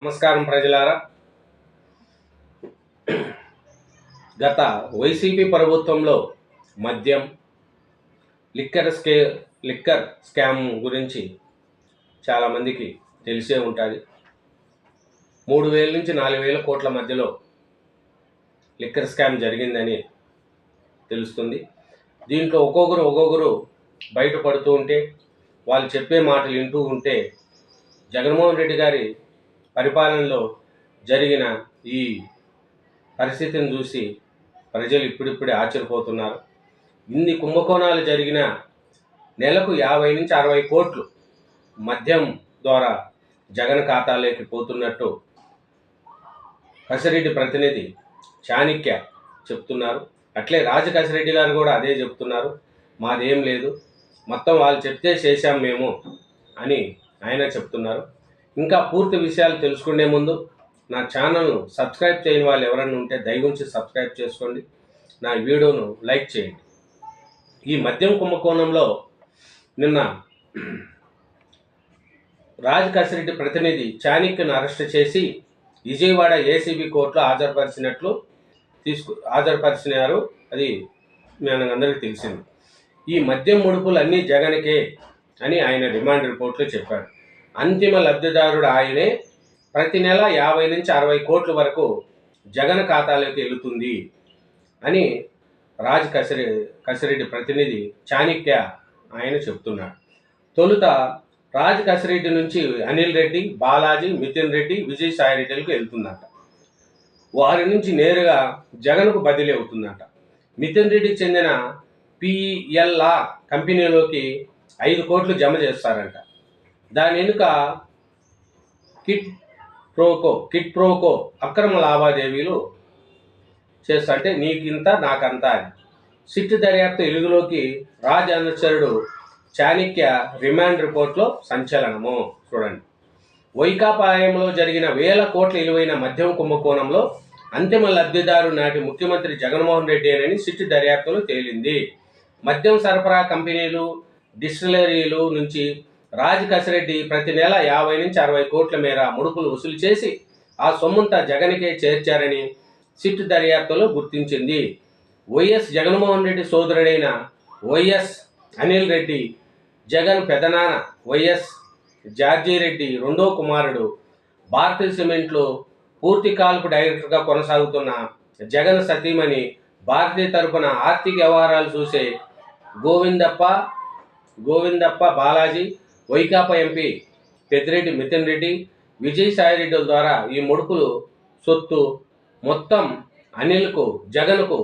నమస్కారం ప్రజలారా. గత వైసీపీ ప్రభుత్వంలో మద్యం లిక్కర్ స్కామ్ గురించి చాలామందికి తెలిసే ఉంటుంది. 3,000 నుంచి 4,000 కోట్ల మధ్యలో లిక్కర్ స్కామ్ జరిగిందని తెలుస్తుంది. దీంట్లో ఒక్కొక్కరు బయటపడుతూ ఉంటే, వాళ్ళు చెప్పే మాటలు వింటూ ఉంటే, జగన్మోహన్ రెడ్డి గారి పరిపాలనలో జరిగిన ఈ పరిస్థితిని చూసి ప్రజలు ఇప్పుడిప్పుడే ఆశ్చర్యపోతున్నారు. ఇన్ని కుంభకోణాలు జరిగిన నెలకు 50 నుంచి 60 కోట్లు మద్యం ద్వారా జగన్ ఖాతాలోకి పోతున్నట్టు కసిరెడ్డి ప్రతినిధి చాణక్య చెప్తున్నారు. అట్లే రాజకసిరెడ్డి గారు కూడా అదే చెప్తున్నారు. మాదేం లేదు, మొత్తం వాళ్ళు చెప్తే చేశాం మేము అని ఆయన చెప్తున్నారు. ఇంకా పూర్తి విషయాలు తెలుసుకునే ముందు నా ఛానల్ను సబ్స్క్రైబ్ చేయని వాళ్ళు ఎవరైనా ఉంటే దయవుంచి సబ్స్క్రైబ్ చేసుకోండి, నా వీడియోను లైక్ చేయండి. ఈ మద్యం కుంభకోణంలో నిన్న రాజకసిరెడ్డి ప్రతినిధి చాణక్యను అరెస్ట్ చేసి విజయవాడ ఏసీబీ కోర్టులో హాజరుపరిచినారు. అది మనందరికీ తెలిసింది. ఈ మద్యం ముడుపులు అన్నీ జగన్కే అని ఆయన రిమాండ్ రిపోర్ట్లో చెప్పాడు. అంతిమ లబ్ధిదారుడు ఆయనే. ప్రతి నెల 50 నుంచి 60 కోట్ల వరకు జగన్ ఖాతాలోకి వెళుతుంది అని కసిరెడ్డి ప్రతినిధి చాణక్య ఆయన చెప్తున్నాడు. తొలుత కసిరెడ్డి నుంచి అనిల్ రెడ్డి, బాలాజీ, మితిన్ రెడ్డి, విజయసాయి రెడ్డిలకు వెళ్తుందట. వారి నుంచి నేరుగా జగన్కు బదిలీ అవుతుందట. మితిన్ రెడ్డికి చెందిన పిఎల్ఆర్ కంపెనీలోకి 5 కోట్లు జమ చేస్తారంట. దాని వెనుక కిట్ ప్రోకో అక్రమ లావాదేవీలు చేస్తుంటే నీకింత నాకంత అని సిట్ దర్యాప్తు ఎలుగులోకి రాజ్ అనుచరుడు చాణక్య రిమాండ్ రిపోర్ట్లో సంచలనము. చూడండి, వైకాపాయంలో జరిగిన 1000 కోట్ల విలువైన మద్యం కుంభకోణంలో అంతిమ లబ్ధిదారు నాటి ముఖ్యమంత్రి జగన్మోహన్ రెడ్డి అని సిట్ దర్యాప్తులో తేలింది. మద్యం సరఫరా కంపెనీలు, డిస్టిలరీలు నుంచి రాజకసిరెడ్డి ప్రతి నెల 50 నుంచి 60 కోట్ల మేర ముడుపులు వసూలు చేసి ఆ సొమ్ముంతా జగన్కే చేర్చారని సిట్ దర్యాప్తులో గుర్తించింది. వైఎస్ జగన్మోహన్ రెడ్డి సోదరుడైన వైఎస్ అనిల్ రెడ్డి, జగన్ పెదనాన్న వైఎస్ జార్జిరెడ్డి రెండో కుమారుడు, భారతీయ సిమెంట్లో పూర్తి కాల్పు డైరెక్టర్గా కొనసాగుతున్న జగన్ సతీమణి, భారతీయ తరపున ఆర్థిక వ్యవహారాలు చూసే గోవిందప్ప బాలాజీ, వైకాపా ఎంపీ పెద్దిరెడ్డి మితిన్ రెడ్డి, విజయసాయి రెడ్డి ద్వారా ఈ ముడుపులు సొత్తు మొత్తం అనిల్కు, జగన్కు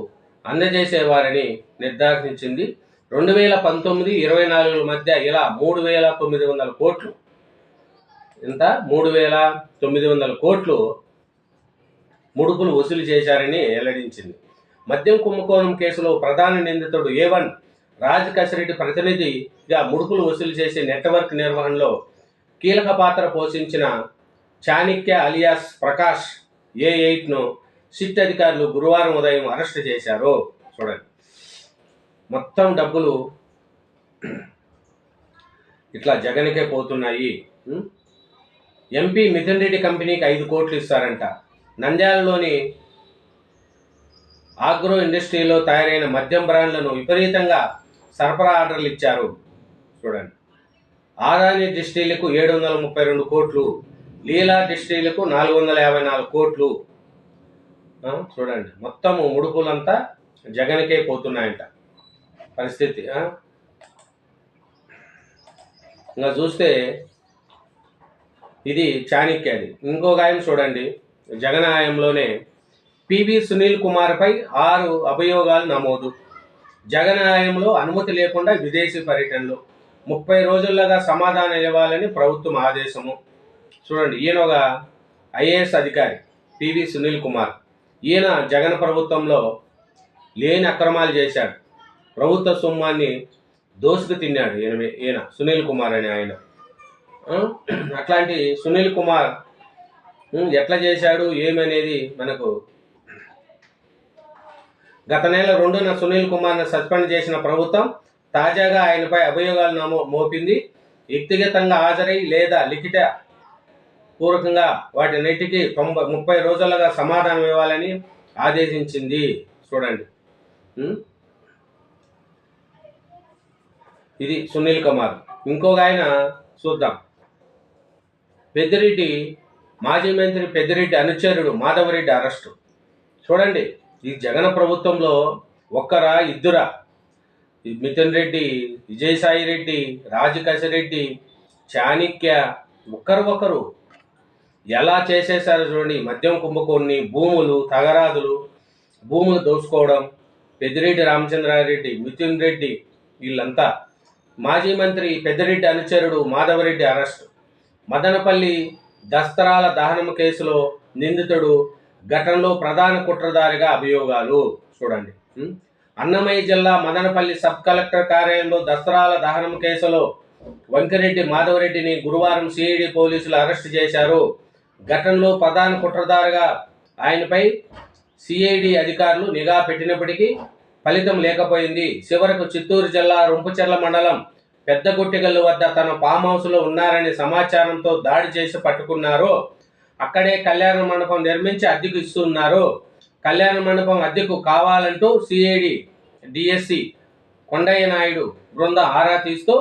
అందజేసేవారని నిర్ధారించింది. 2019-24 మధ్య ఇలా 3,900 కోట్లు 3,900 కోట్లు ముడుపులు వసూలు చేశారని వెల్లడించింది. మద్యం కుంభకోణం కేసులో ప్రధాన నిందితుడు A1 రాజకసిరెడ్డి ప్రతినిధిగా ముడుపులు వసూలు చేసే నెట్వర్క్ నిర్వహణలో కీలక పాత్ర పోషించిన చాణక్య అలియాస్ ప్రకాష్ A8ను సిట్ అధికారులు గురువారం ఉదయం అరెస్టు చేశారు. చూడండి, మొత్తం డబ్బులు ఇట్లా జగన్కే పోతున్నాయి. ఎంపీ మితిన్ రెడ్డి కంపెనీకి 5 కోట్లు ఇస్తారంట. నంద్యాలలోని ఆగ్రో ఇండస్ట్రీలో తయారైన మద్యం బ్రాండ్లను విపరీతంగా సరఫరా ఆర్డర్లు ఇచ్చారు. చూడండి, ఆదాని డిస్టిలీలకు 732 కోట్లు, లీలా డిస్టిలీలకు 454 కోట్లు. చూడండి, మొత్తము ముడుపులంతా జగన్కే పోతున్నాయంట పరిస్థితి. ఇంకా చూస్తే ఇది చాణక్యది. ఇంకొక ఆయన చూడండి, జగన్ హయాంలోనే పివి సునీల్ కుమార్పై 6 అభియోగాలు నమోదు. జగన్ హయాంలో అనుమతి లేకుండా విదేశీ పర్యటనలు, 30 రోజుల్లోగా సమాధానం ఇవ్వాలని ప్రభుత్వం ఆదేశము. చూడండి, ఈయన ఒక ఐఏఎస్ అధికారి పివి సునీల్ కుమార్. ఈయన జగన్ ప్రభుత్వంలో లేని అక్రమాలు చేశాడు. ప్రభుత్వ సొమ్మాన్ని దోసుకు తిన్నాడు ఈయన సునీల్ కుమార్ అని ఆయన. అట్లాంటి సునీల్ కుమార్ ఎట్లా చేశాడు ఏమనేది మనకు గత నెల 2న సునీల్ కుమార్ను సస్పెండ్ చేసిన ప్రభుత్వం తాజాగా ఆయనపై అభియోగాలు మోపింది. వ్యక్తిగతంగా హాజరై లేదా లిఖిత పూర్వకంగా వాటిన్నిటికీ 30 రోజులుగా సమాధానం ఇవ్వాలని ఆదేశించింది. చూడండి. ఇది సునీల్ కుమార్. ఇంకొక ఆయన చూద్దాం. పెద్దిరెడ్డి మాజీ మంత్రి పెద్దిరెడ్డి అనుచరుడు మాధవరెడ్డి అరెస్టు. చూడండి, ఈ జగన్ ప్రభుత్వంలో ఒక్కరా ఇద్దరా? మిథున్ రెడ్డి, విజయసాయి రెడ్డి, రాజకసిరెడ్డి, చాణక్య ఒకరు ఎలా చేసేసారో చూడండి. మద్యం కుంభకోణి, భూములు తగరాదులు, భూములు దోచుకోవడం, పెద్దిరెడ్డి రామచంద్రారెడ్డి, మిథున్ రెడ్డి వీళ్ళంతా. మాజీ మంత్రి పెద్దిరెడ్డి అనుచరుడు మాధవరెడ్డి అరెస్టు. మదనపల్లి దస్తరాల దహనం కేసులో నిందితుడు, ఘటనలో ప్రధాన కుట్రదారిగా అభియోగాలు. చూడండి. అన్నమయ్య జిల్లా మదనపల్లి సబ్ కలెక్టర్ కార్యాలయంలో దస్తరాల దహనం కేసులో వంకిరెడ్డి మాధవరెడ్డిని గురువారం సిఐడి పోలీసులు అరెస్టు చేశారు. ఘటనలో ప్రధాన కుట్రదారిగా ఆయనపై సిఐడి అధికారులు నిఘా పెట్టినప్పటికీ ఫలితం లేకపోయింది. చివరకు చిత్తూరు జిల్లా రొంపుచెర్ల మండలం పెద్దగొట్టిగల్లు వద్ద తన ఫామ్ హౌస్లో ఉన్నారని సమాచారంతో దాడి చేసి పట్టుకున్నారు. అక్కడే కళ్యాణ మండపం నిర్మించి అద్దెకు ఇస్తున్నారు. కళ్యాణ మండపం అద్దెకు కావాలంటూ సిఐడి డిఎస్సి కొండయ్య నాయుడు బృందం ఆరా తీస్తూ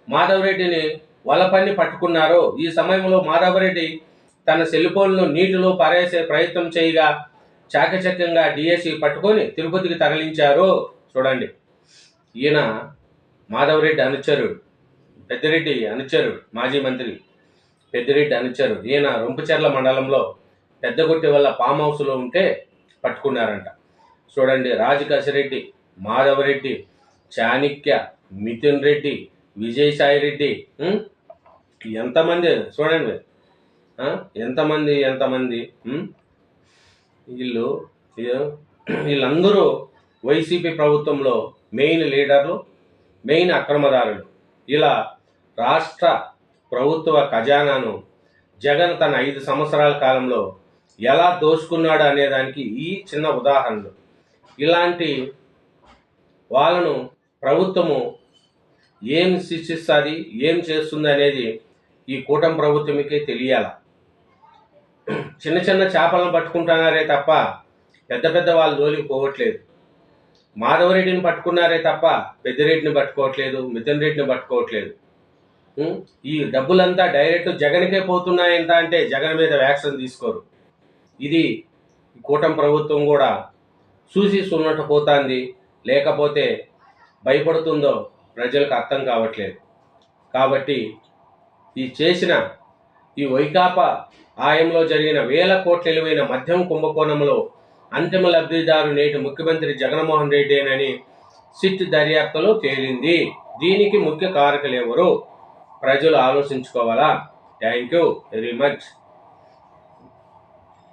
మాధవరెడ్డిని వలపన్ని పట్టుకున్నారు. ఈ సమయంలో మాధవరెడ్డి తన సెల్ ఫోన్ను నీటిలో పారేసే ప్రయత్నం చేయగా చాకచక్యంగా డిఎస్సి పట్టుకొని తిరుపతికి తరలించారు. చూడండి. ఈయన మాధవరెడ్డి అనుచరుడు, పెద్దిరెడ్డి అనుచరుడు, మాజీ మంత్రి పెద్దిరెడ్డి అనుచరుడు. ఈయన రొంపుచెర్ల మండలంలో పెద్దగొట్టి వల్ల ఫామ్ హౌస్లో ఉంటే పట్టుకున్నారంట. చూడండి. రాజకసిరెడ్డి, మాధవరెడ్డి, చాణక్య, మిథున్ రెడ్డి, విజయసాయి రెడ్డి, ఎంతమంది చూడండి. ఎంతమంది వీళ్ళందరూ వైసీపీ ప్రభుత్వంలో మెయిన్ లీడర్లు, మెయిన్ అక్రమదారులు. ఇలా రాష్ట్ర ప్రభుత్వ ఖజానాను జగన్ తన 5 సంవత్సరాల కాలంలో ఎలా దోచుకున్నాడు అనేదానికి ఈ చిన్న ఉదాహరణలు. ఇలాంటి వాళ్ళను ప్రభుత్వము ఏం శిక్షిస్తుంది, ఏం చేస్తుంది అనేది ఈ కూటమి ప్రభుత్వమికే తెలియాల. చిన్న చిన్న చేపలను పట్టుకుంటున్నారే తప్ప పెద్ద వాళ్ళ జోలికి పోవట్లేదు. మాధవరెడ్డిని పట్టుకున్నారే తప్ప పెద్దిరెడ్డిని పట్టుకోవట్లేదు, మిథున్ రెడ్డిని పట్టుకోవట్లేదు. ఈ డబ్బులంతా డైరెక్ట్ జగన్కే పోతున్నాయంట అంటే జగన్ మీద యాక్షన్ తీసుకోరు. ఇది కూటమి ప్రభుత్వం కూడా చూసి సున్నట్టు పోతుంది, లేకపోతే భయపడుతుందో ప్రజలకు అర్థం కావట్లేదు. కాబట్టి ఈ వైకాపా ఆయంలో జరిగిన వేల కోట్ల విలువైన మద్యం కుంభకోణంలో అంతిమ లబ్ధిదారు నేటి ముఖ్యమంత్రి జగన్మోహన్ రెడ్డేనని సిట్ దర్యాప్తులో తేలింది. దీనికి ముఖ్య కారకులు ఎవరు? ప్రజలు ఆలోచించుకోవాలా. Thank you very much.